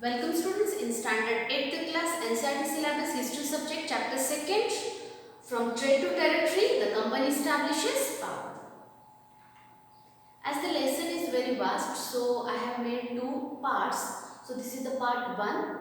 Welcome students in standard 8th class NCERT syllabus history subject chapter 2nd from trade to territory the company establishes power. As the lesson is very vast, so I have made two parts. So this is the part 1.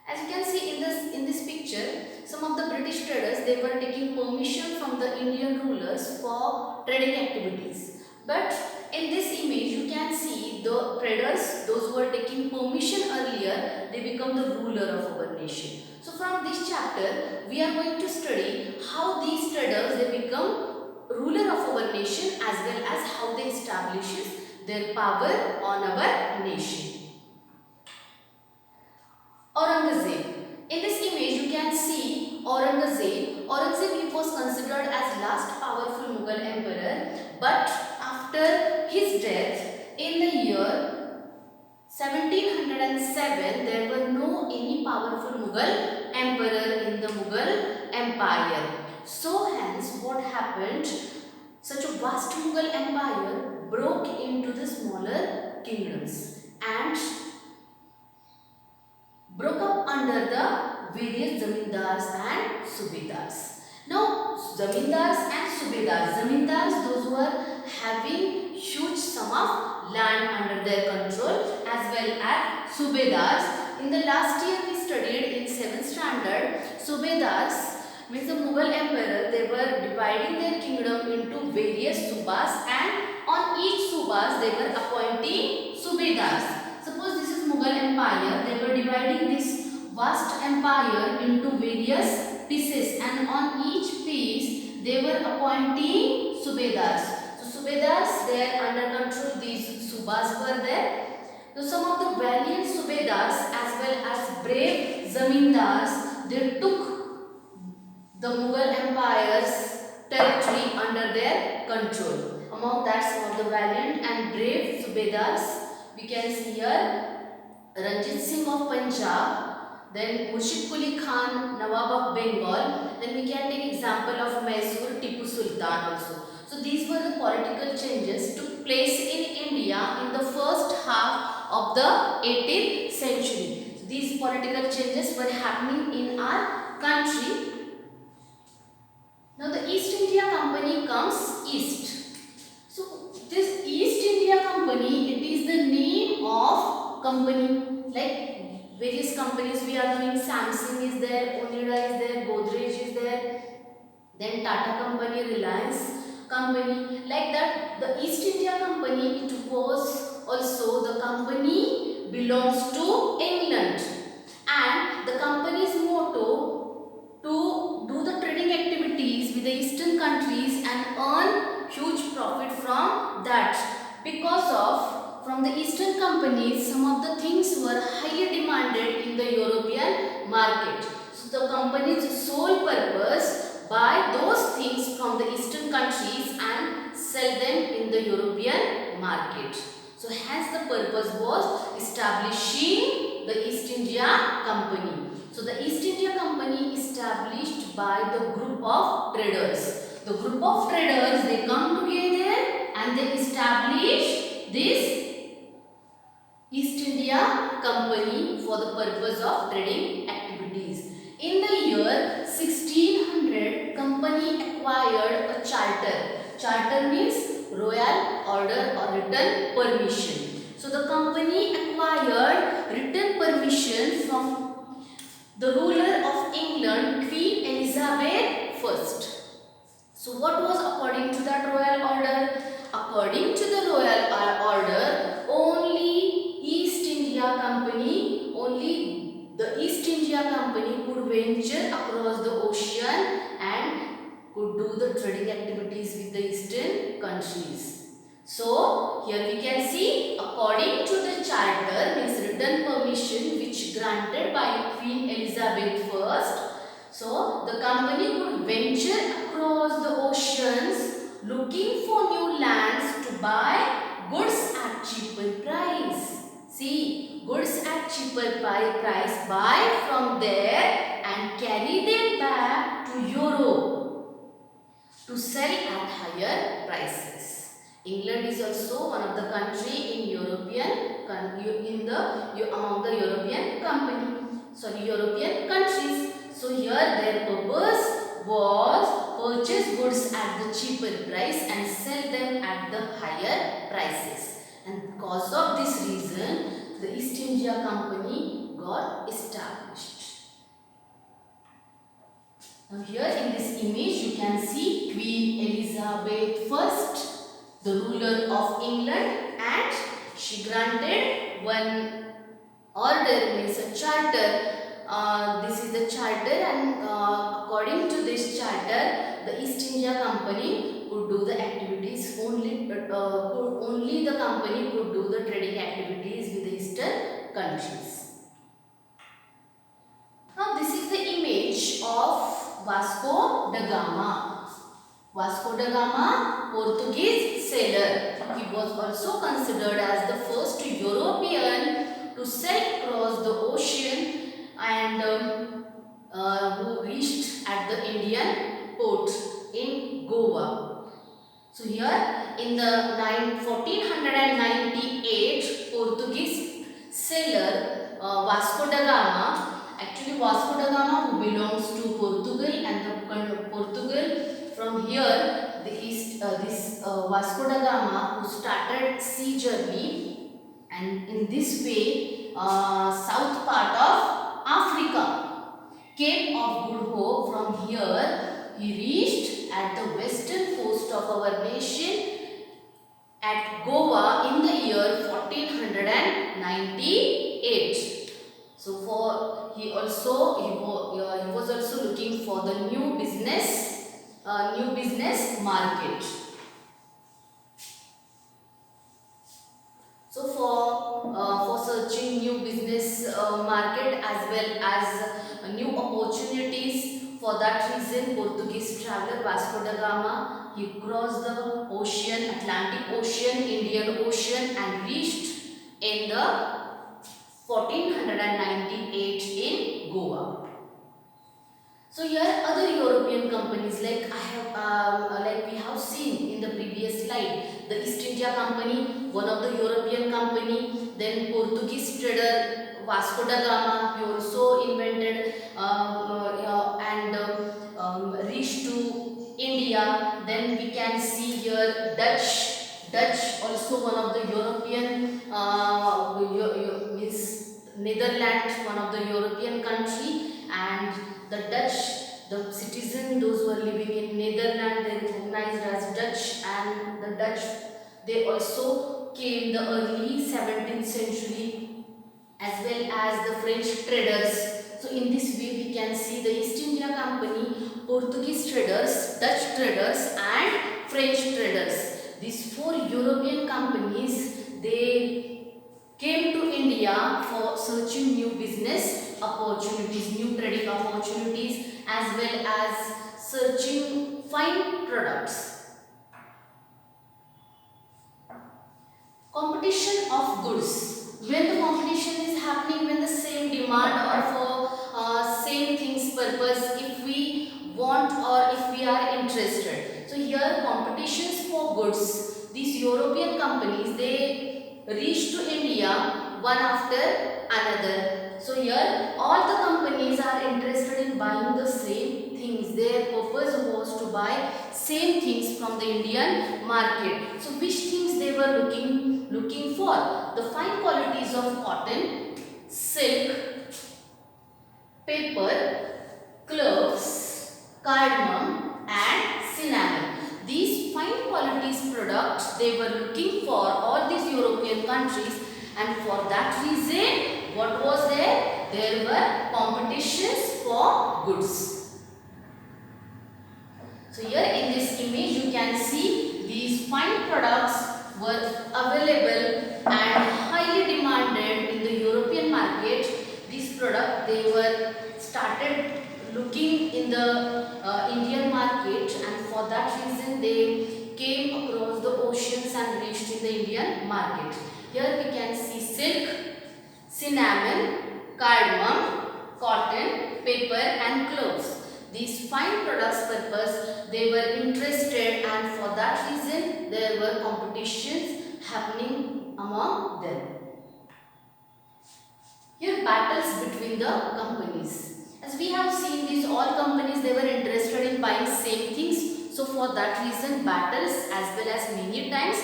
As you can see in this picture, some of the British traders, they were taking permission from the Indian rulers for trading activities. But in this image you can see the traders, those who were taking permission earlier, they become the ruler of our nation. So from this chapter we are going to study how these traders, they become ruler of our nation, as well as how they establishes their power on our nation. Aurangzeb. In this image you can see Aurangzeb. Aurangzeb was considered as last powerful Mughal emperor, but after his death in the year 1707 there were no any powerful Mughal emperor in the Mughal empire. So hence what happened, such a vast Mughal empire broke into the smaller kingdoms and broke up under the various zamindars and subedars. Now, zamindars and zamindars, those who are having huge sum of land under their control, as well as subedars. In the last year we studied in 7th standard, subedars means the Mughal emperor, they were dividing their kingdom into various subas, and on each subas they were appointing subedars. Suppose this is Mughal empire, they were dividing this vast empire into various pieces, and on each piece they were appointing subedars. So subedars, they are under control, these subas were there. So some of the valiant subedars as well as brave zamindars, they took the Mughal empire's territory under their control. Among that, some of the valiant and brave subedars, we can see here Ranjit Singh of Punjab, then Murshid Quli Khan, Nawab of Bengal, then we can take example of Mysore, Tipu Sultan also. So these were the political changes took place in India in the first half of the 18th century. So these political changes were happening in our country. Now the East India Company comes east. So this East India Company, it is the name of company, like various companies we are doing. Samsung is there, Onida is there, Godrej is there, then Tata Company, Reliance Company, like that. The East India Company, it was also the company belongs to England, and the company's motto to do the trading activities with the eastern countries and earn huge profit from that. Because of from the eastern companies, some of the things were highly demanded in the European market. So the company's sole purpose, buy those things from the eastern countries and sell them in the European market. So hence the purpose was establishing the East India Company. So the East India Company established by the group of traders. The group of traders, they come together and they establish this East India Company for the purpose of trading activities. In the year 1600, company acquired a charter. Charter means royal order or written permission. So the company acquired written permission from the ruler of England, Queen Elizabeth I. So what was according to that royal order? According to the royal order, only East India Company, only the East India Company could venture across the ocean and could do the trading activities with the eastern countries. So here we can see, according to the charter, means written permission which granted by Queen Elizabeth I. So the company could venture across the oceans looking for new lands to buy goods at cheaper price. See, goods at cheaper price, buy from there and carry them back to Europe to sell at higher prices. England is also one of the country in Europe among the European countries. So here their purpose was purchase goods at the cheaper price and sell them at the higher prices. And because of this reason, the East India Company got established. Now here in this image you can see Queen Elizabeth I, the ruler of England, and she granted one order, means a charter. This is the charter, and according to this charter, the East India Company could do the activities only the company could do the trading activities with the eastern countries. Now this is the image of Vasco da Gama. Vasco da Gama, Portuguese sailor. He was also considered as the first European to sail across the ocean and who reached at the Indian port in Goa. So here in the 1498 Portuguese sailor Vasco da Gama, actually Vasco da Gama who belongs to Portugal, and the Portugal from here this Vasco da Gama who started sea journey, and in this way south part of Africa, Cape of Good Hope, from here he reached at the western coast of our nation at Goa in the year 1498. So he was also looking for the new business market. So for searching new business market as well as new opportunities, for that reason Portuguese traveller Vasco da Gama, he crossed the ocean, Atlantic Ocean, Indian Ocean, and reached in the 1498 in Goa. So here other European companies, like we have seen in the previous slide, the East India Company, one of the European company, then Portuguese trader Vasco da Gama, he also invented and reached to India. Then we can see here Dutch also one of the European Netherlands, one of the European country, and the Dutch, the citizen, those who are living in Netherlands, they recognized as Dutch, and the Dutch, they also came the early 17th century, as well as the French traders. So in this way we can see the East India Company, Portuguese traders, Dutch traders, and French traders. These four European companies, they came to India for searching new business opportunities, new trading opportunities, as well as searching fine products. Competition of goods. When the competition is happening, when the same demand or for same things purpose, if we want or if we are interested. So here competitions for goods. These European companies, they reach to India one after another. So here all the companies are interested in buying the same things. Their purpose was to buy same things from the Indian market. So which things they were looking for? The fine qualities of cotton, silk, paper, cloves, cardamom, and cinnamon. These fine qualities products they were looking for, all these European countries, and for that reason what was there? There were competitions for goods. So here in this image you can see these fine products were available and highly demanded in the European market. These products they were started looking in the Indian market, and for that reason they came across the oceans and reached in the Indian market. Here we can see silk, cinnamon, cardamom, cotton, paper, and cloves. These fine products purpose they were interested, and for that reason there were competitions happening among them. Here battles between the companies. As we have seen, these all companies, they were interested in buying same things. So for that reason, battles as well as many times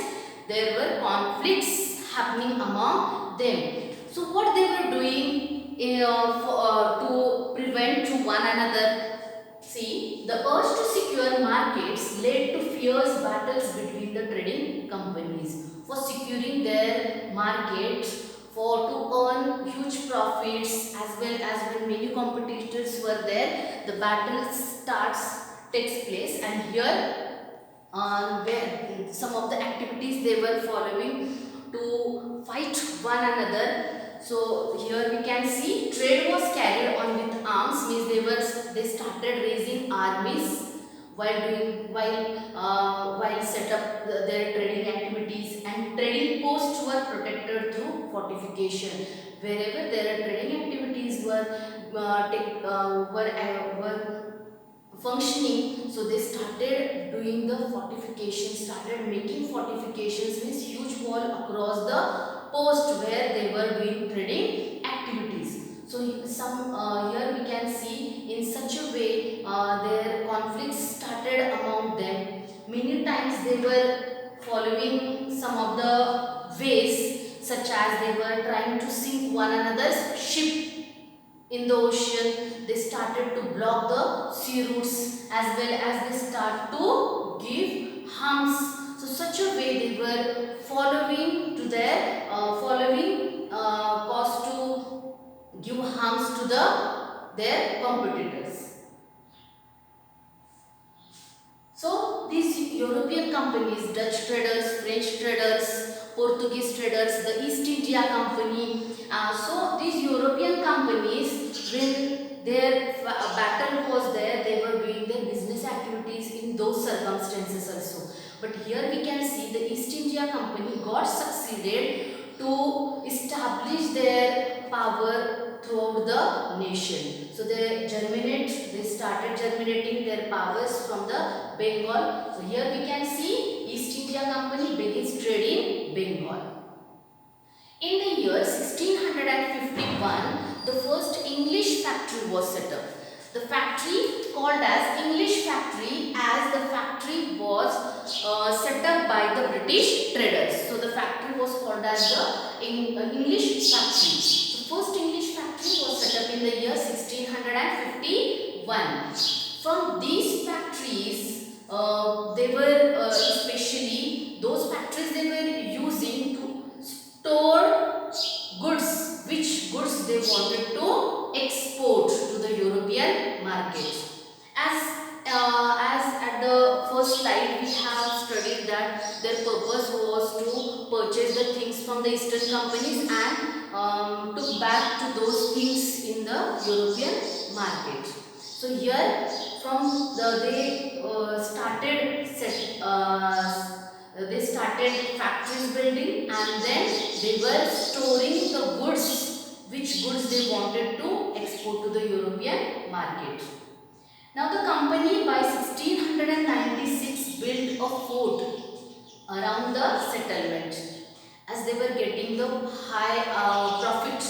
there were conflicts happening among them. So what they were doing to prevent to one another. See, the urge to secure markets led to fierce battles between the trading companies for securing their markets, for to earn huge profits, as well as when many competitors were there, the battle takes place, and here where some of the activities they were following to fight one another. So here we can see trade was carried on with arms, means they started raising armies while set up their trading activities, and trading posts were protected through fortification. Wherever their trading activities were functioning, so they started doing the fortification, started making fortifications, means huge wall across the post where they were doing trading activities. So here we can see in such a way their conflicts started among them. Many times they were following some of the ways, such as they were trying to sink one another's ship in the ocean. They started to block the sea routes, as well as they start to give harms. So such a way they were following to their cause to give harms to their competitors. So these European companies, Dutch traders, French traders, Portuguese traders, the East India Company. So these European companies, when their battle was there, they were doing their business activities in those circumstances also. But here we can see the East India Company got succeeded to establish their power throughout the nation. So they started germinating their powers from the Bengal. So here we can see East India Company begins trading Bengal. In the year 1651, the first English factory was set up. The factory called as English factory, as the factory was set up by the British traders. So the factory was called as the English factory. The first English factory was set up in the year 1651. From these factories, they were especially those factories they were using to store goods, which goods they wanted to export to the European market. As at the first slide we have studied that their purpose was to purchase the things from the Eastern companies and took back to those things in the European market. So here from they started factories building, and then they were storing the goods, which goods they wanted to export to the European market. Now the company by 1696 built a fort around the settlement, as they were getting the high profit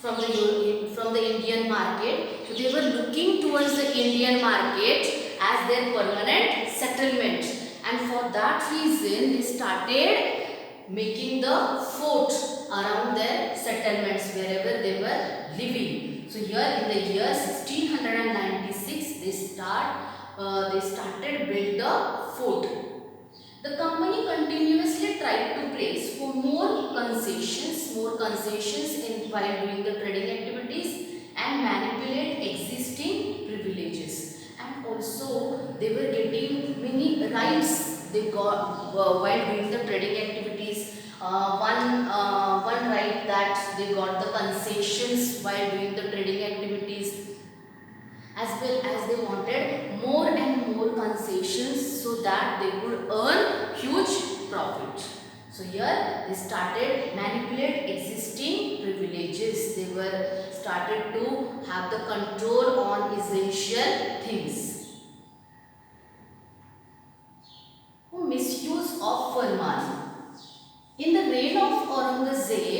from the Indian market. So they were looking towards the Indian market as their permanent settlement, and for that reason they started making the fort around their settlements wherever they were living. So here in the year 1696 they started build the fort. The company continuously tried to place for more concessions while doing the trading activities, and manipulate existing privileges. And also they were getting many rights they got while doing the trading activities. One right that they got the concessions while doing the trading activities, as well as they wanted more and more concessions so that they could earn huge profit. So here they started manipulate existing privileges. They were started to have the control on essential things. Misuse of Farman. In the reign of Aurangzeb,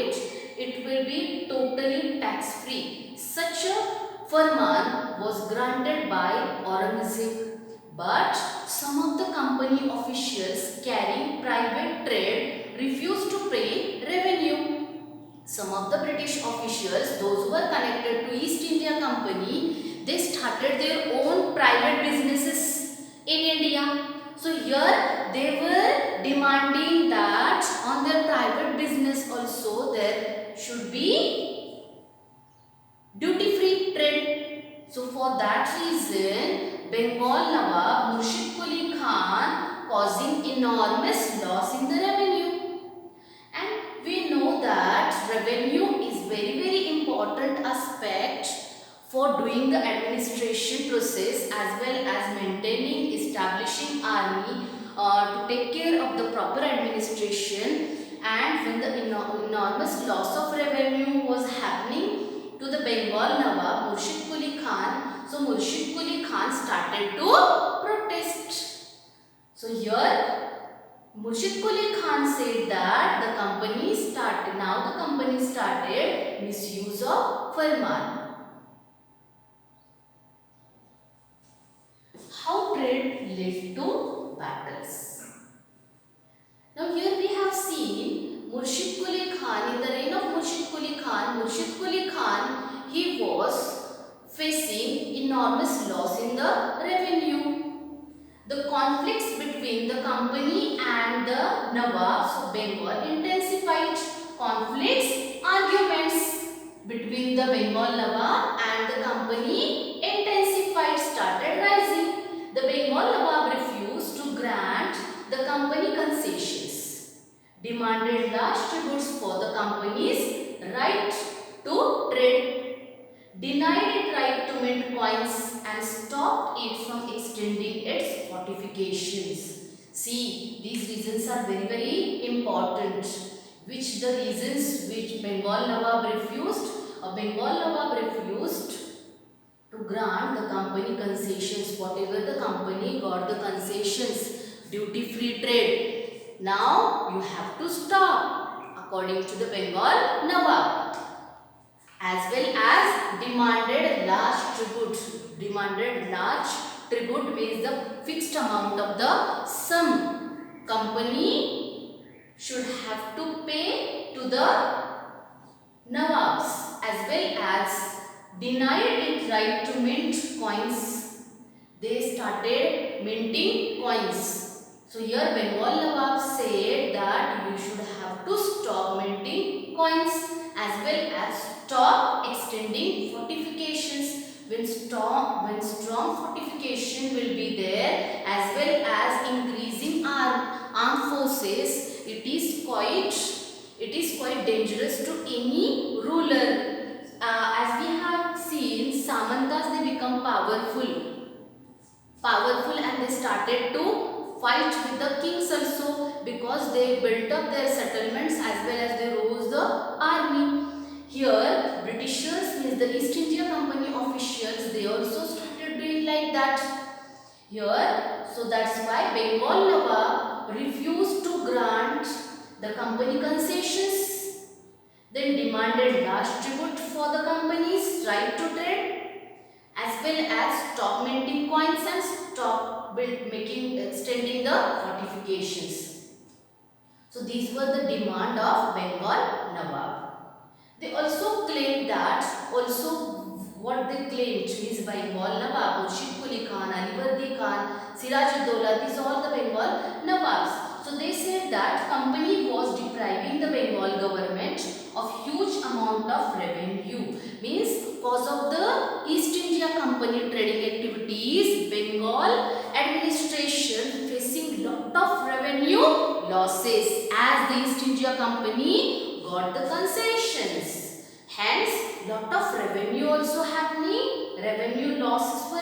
market, it will be totally tax free. Such a farman was granted by Aurangzeb, but some of the company officials carrying private trade refused to pay revenue. Some of the British officials, those who were connected to East India Company, they started their own private businesses in India. So here they were demanding that on their private business also there should be duty free trade. So for that reason, Bengal Nawab Murshid Quli Khan causing enormous loss in the revenue. And we know that revenue is very important aspect for doing the administration process as well as maintaining, establishing army to take care of the proper administration. And when the enormous loss of revenue was happening to the Bengal Nawab Murshid Quli Khan, so Murshid Quli Khan started to protest. So here Murshid Quli Khan said that the company started misuse of farman. How trade led to battles. Now here we have seen Murshid Quli Khan. In the reign of Murshid Quli Khan, he was facing enormous loss in the revenue. The conflicts between the company and the Nawabs of Bengal intensified. Conflicts, arguments between the Bengal Nawab and the company intensified, started rising. The Bengal Nawab refused to grant the company concessions, demanded large tributes for the company's right to trade, denied it right to mint coins and stopped it from extending its fortifications. See, these reasons are very important. Which the reasons which Bengal Nawab refused? Bengal Nawab refused to grant the company concessions. Whatever the company got the concessions, duty free trade. Now you have to stop according to the Bengal Nawab. As well as demanded large tribute means the fixed amount of the sum company should have to pay to the Nawabs, as well as denied it right to mint coins. They started minting coins. So here Bengal Nawab said that you should have to stop minting coins as well as stop extending fortifications. When strong fortification will be there as well as increasing armed forces, it is quite dangerous to any ruler. As we have seen, Samantas, they become powerful and they started to fight with the kings also because they built up their settlements as well as they rose the army. Here Britishers means the East India Company officials, they also started doing like that here. So that's why Bengal Nawab refused to grant the company concessions, then demanded large tribute for the company's right to trade as well as stop minting coins and stop extending the fortifications. So these were the demand of Bengal Nawab. They also claimed that what they claimed is Bengal Nawab, Murshid Quli Khan, Alivardi Khan, Siraj-ud-Dowla, these are all the Bengal Nawabs. So they said that company was depriving the Bengal government of huge amount of revenue. Means because of the East India Company trading activities, Bengal administration facing lot of revenue losses as the East India Company got the concessions. Hence, lot of revenue also happening, revenue losses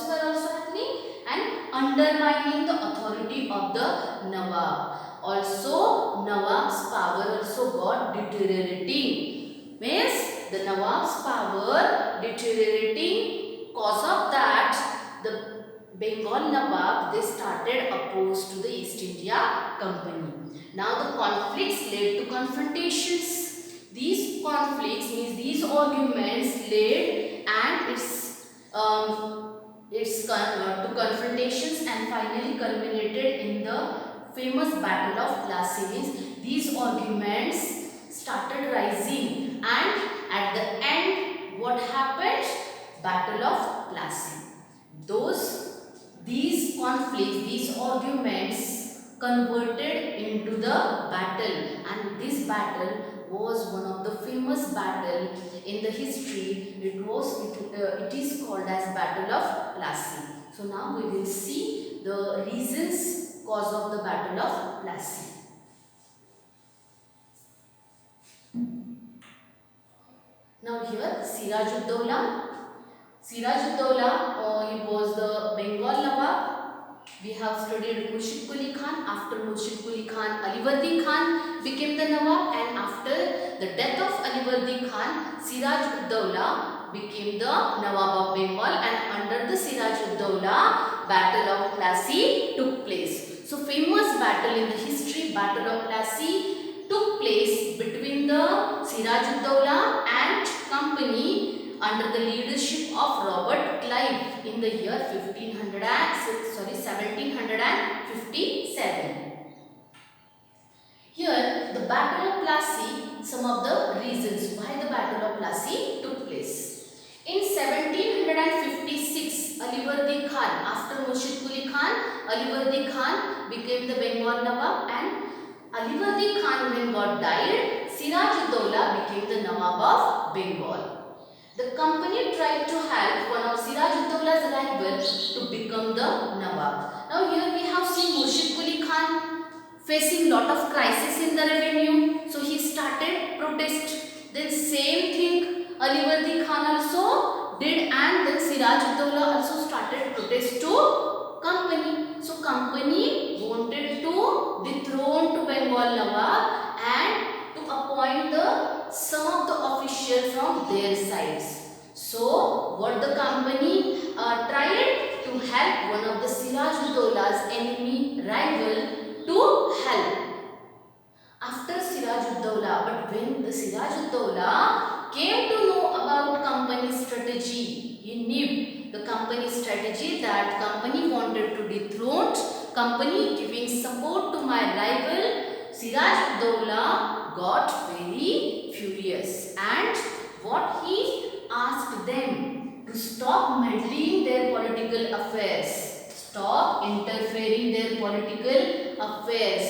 were also happening and undermining the authority of the Nawab. Also, Nawab's power also got deteriorating. Means the Nawab's power deteriorating, cause of that Bengal Nawab, they started opposed to the East India Company. Now the conflicts led to confrontations. These conflicts means these arguments led and to confrontations and finally culminated in the famous Battle of Plassey. Means these arguments started rising and at the end what happened? Battle of Plassey. These conflicts, these arguments converted into the battle, and this battle was one of the famous battle in the history. It is called as Battle of Plassey. So now we will see the reasons cause of the Battle of Plassey. Now here Siraj-ud-Dowla. Siraj-ud-Dowla, he was the Bengal Nawab. We have studied Murshid Quli Khan. After Murshid Quli Khan, Alivardi Khan became the Nawab, and after the death of Alivardi Khan, Siraj-ud-Dowla became the Nawab of Bengal, and under the Siraj-ud-Dowla, Battle of Plassey took place. So famous battle in the history, Battle of Plassey took place between the Siraj-ud-Dowla and company under the leadership of Robert Clive in the year 1757. Here the Battle of Plassey, some of the reasons why the Battle of Plassey took place. In 1756, Alivardi Khan, after Murshid Quli Khan, Alivardi Khan became the Bengal Nawab, and Alivardi Khan when got died, Siraj-ud-Dowla became the Nawab of Bengal. The company tried to help one of Siraj-ud-Dowla's rivals to become the Nawab. Now here we have seen Murshid Quli Khan facing lot of crisis in the revenue. So he started protest. Then same thing Alivardi Khan also did, and then Siraj-ud-Dowla also started protest to company. So company wanted to dethrone to Bengal Nawab and to appoint some of the officials from their sides. So what the company tried to help one of the Siraj-ud-Dowla's enemy rival to help. After Siraj-ud-Dowla, but when the Siraj-ud-Dowla came to know about company's strategy, he knew the company's strategy that company wanted to dethrone company giving support to my rival. Siraj-ud-Dowla got very furious, and what he asked them to stop meddling their political affairs, stop interfering their political affairs,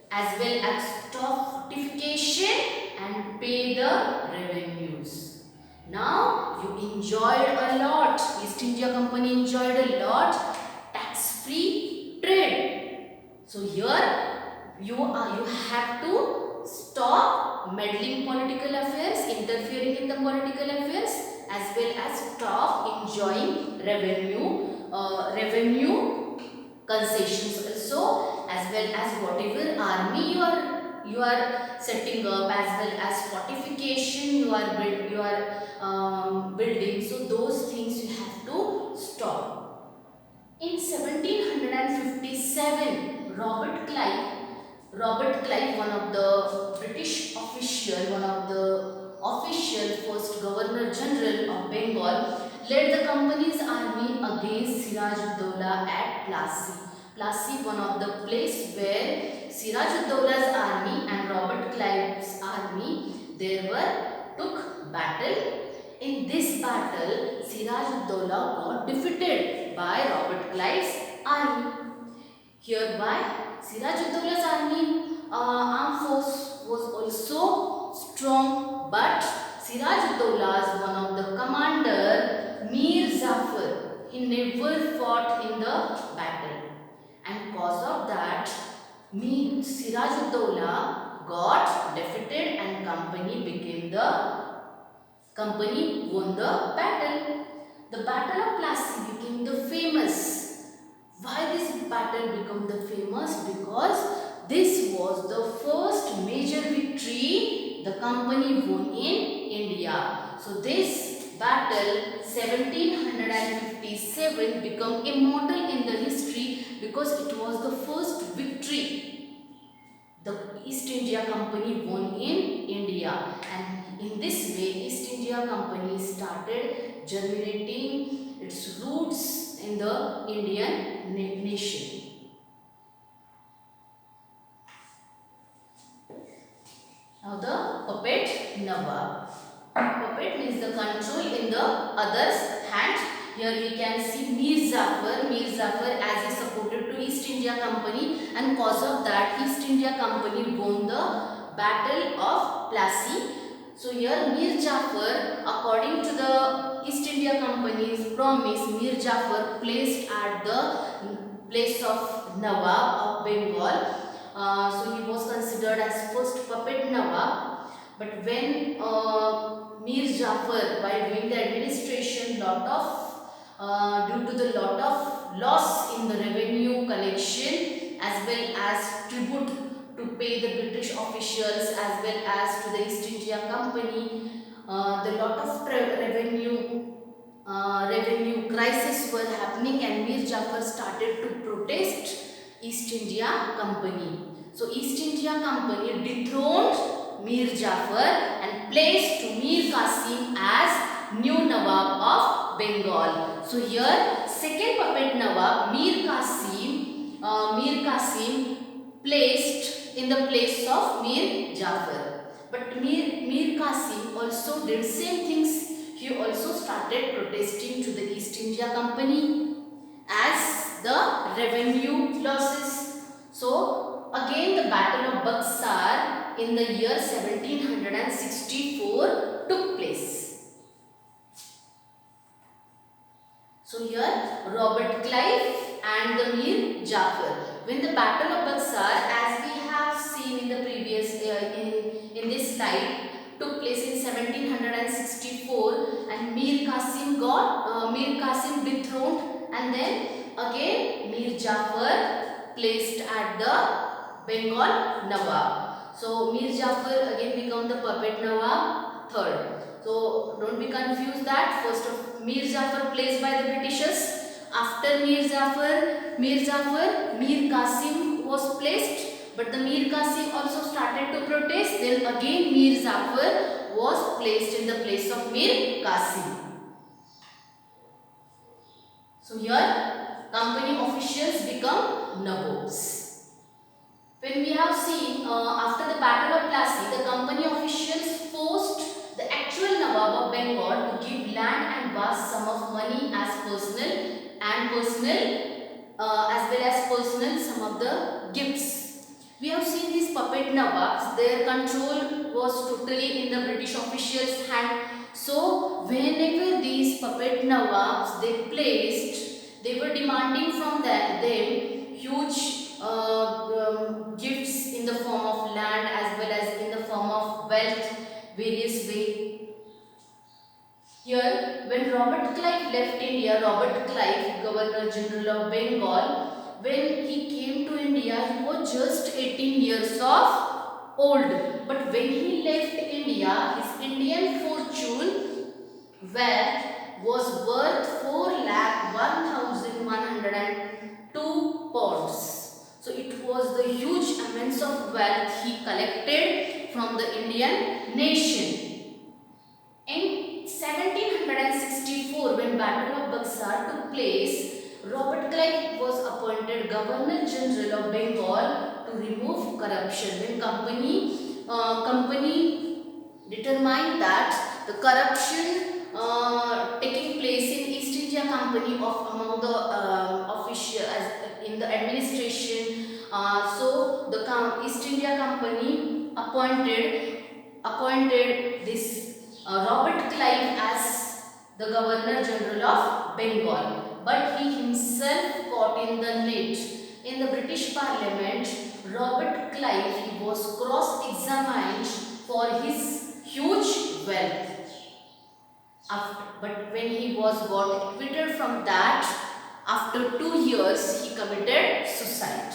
as well as stop fortification and pay the revenues. Now you enjoyed a lot, East India Company enjoyed a lot tax-free trade. So here you have to stop meddling political affairs, interfering in the political affairs, as well as stop enjoying revenue concessions also, as well as whatever army you are setting up, as well as fortification you are building. So those things you have to stop. In 1757, Robert Clive, one of the British official, one of the official first Governor General of Bengal, led the company's army against Siraj-ud-Dowla at Plassey. Plassey, one of the place where Siraj-ud-Dowla's army and Robert Clive's army took battle. In this battle, Siraj-ud-Dowla got defeated by Robert Clive's army. Hereby, Siraj-ud-Dowla's armed force was also strong, but Siraj-ud-Dowla's one of the commander, Mir Zafar, he never fought in the battle, and cause of that, Siraj-ud-Dowla got defeated and company won the battle. The Battle of Plassey became the famous. Why this battle became the famous? Because this was the first major victory the company won in India. So this battle 1757 become immortal in the history because it was the first victory the East India Company won in India, and in this way East India Company started germinating its roots in the Indian nation. Now the puppet Nawab. Puppet means the control in the other's hand. Here we can see Mir Jafar. Mir Jafar as he supported to East India Company, and cause of that East India Company won the Battle of Plassey. So here Mir Jafar, according to the East India Company's promise, Mir Jafar placed at the place of Nawab of Bengal. So he was considered as first puppet Nawab. But when Mir Jafar, while doing the administration, due to the lot of loss in the revenue collection as well as tribute to pay the British officials as well as to the East India Company, the lot of revenue crisis were happening, and Mir Jafar started to protest East India Company. So East India Company dethroned Mir Jafar and placed to Mir Qasim as new Nawab of Bengal. So here second puppet Nawab Mir Qasim placed in the place of Mir Jafar. But Mir Qasim also did same things. He also started protesting to the East India Company as the revenue losses. So again the Battle of Buxar in the year 1764 took place. So here Robert Clive and the Mir Jafar. When the Battle of Buxar, as we have seen in the previous in this slide, took place in 1764, and Mir Qasim dethroned, and then again Mir Jafar placed at the Bengal Nawab. So Mir Jafar again become the puppet Nawab third. So don't be confused that first of Mir Jafar placed by the Britishers. After Mir Jafar, Mir Qasim was placed, but the Mir Qasim also started to protest. Then again Mir Jafar was placed in the place of Mir Qasim. So here company officials become Nawabs. When we have seen after the Battle of Plassey, the company officials forced the actual Nawab of Bengal to give land and vast sum of money as personal as well as personal some of the gifts. We have seen these puppet Nawabs, their control was totally in the British officials' hand. So whenever these puppet Nawabs they placed, they were demanding from them huge gifts in the form of land as well as in the form of wealth, various way. Here when Robert Clive left India, Robert Clive, Governor General of Bengal, when he came to India, he was just 18 years of old. But when he left India, his Indian fortune was worth 4,01,102 pounds. So it was the huge amounts of wealth he collected from the Indian nation. In 1764, when Battle of Buxar took place, Robert Clive was appointed Governor General of Bengal to remove corruption. When company determined that the corruption taking place in East India Company among the officials in the administration, so the East India Company appointed this Robert Clive as the Governor General of Bengal, but he himself caught in the net. In the British Parliament, Robert Clive was cross-examined for his huge wealth. But when he got acquitted from that, after 2 years he committed suicide.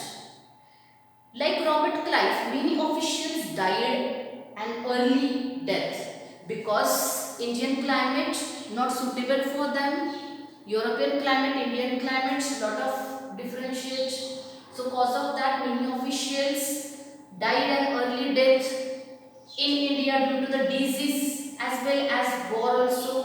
Like Robert Clive, many officials died an early death. because Indian climate not suitable for them. European climate, Indian climate, lot of differentiate. So cause of that many officials died an early death in India due to the disease as well as war also.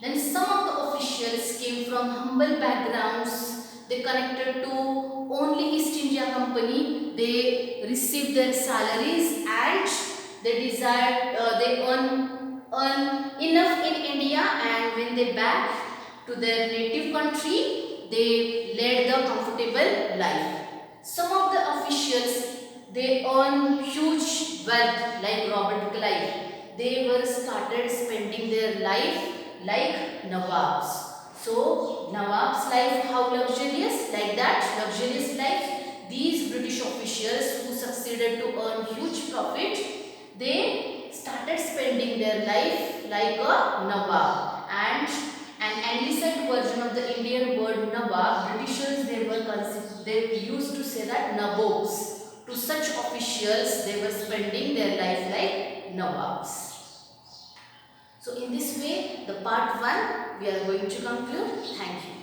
Then some of the officials came from humble backgrounds. They connected to only East India Company. They received their salaries and they earn enough in India, and when they back to their native country, they led the comfortable life. Some of the officials, they earn huge wealth like Robert Clive. They were started spending their life like Nawabs. So Nawab's life, how luxurious, like that luxurious life. These British officials who succeeded to earn huge profit, they started spending their life like a Nawab. And an anglicized version of the Indian word Nawab, Britishers they used to say that Nabobs. To such officials, they were spending their life like Nawabs. So in this way, the part 1 we are going to conclude. Thank you.